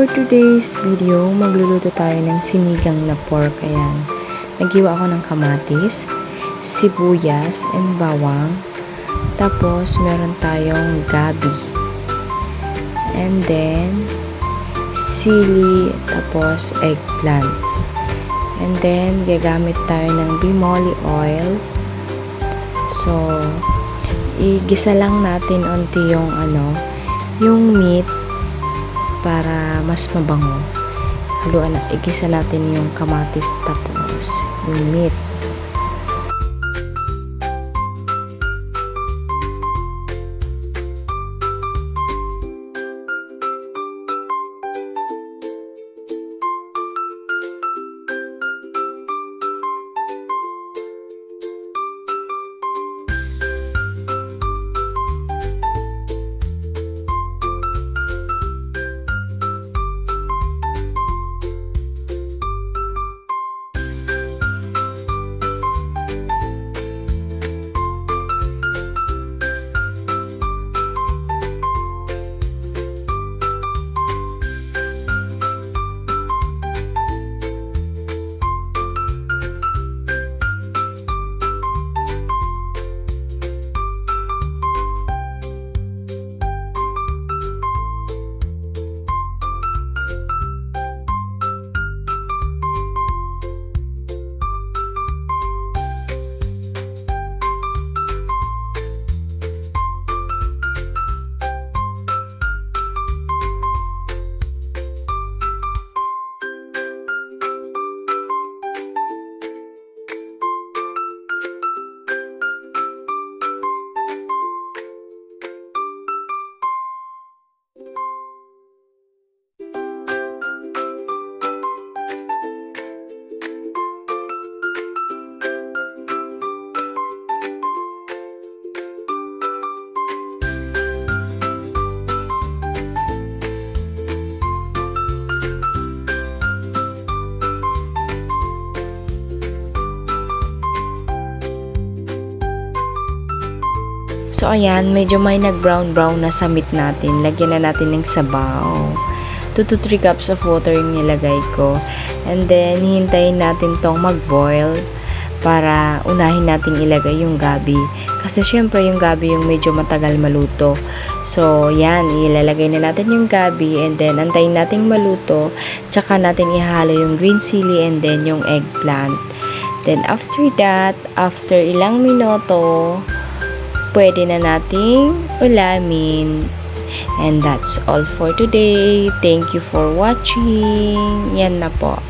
for today's video, magluluto tayo ng sinigang na pork. Ayan. Naghiwa ako ng kamatis, sibuyas, and bawang. Tapos, meron tayong gabi. And then, sili, tapos eggplant. And then, gagamit tayo ng bimoli oil. So, igisa lang natin onti yung meat para mas mabango. Haluan, igisa natin yung kamatis tapos yung meat. So, ayan, medyo may nag-brown-brown na sa meat natin. Lagyan na natin ng sabaw. 2 to 3 cups of water yung nilagay ko. And then, hintayin natin tong mag-boil para unahin natin ilagay yung gabi. Kasi, syempre, yung gabi yung medyo matagal maluto. So, yan, ilalagay na natin yung gabi and then, antayin natin maluto. Tsaka natin ihalo yung green chili and then yung eggplant. Then, after that, after ilang minuto, pwede na nating ulamin. And that's all for today. Thank you for watching. Yan na po.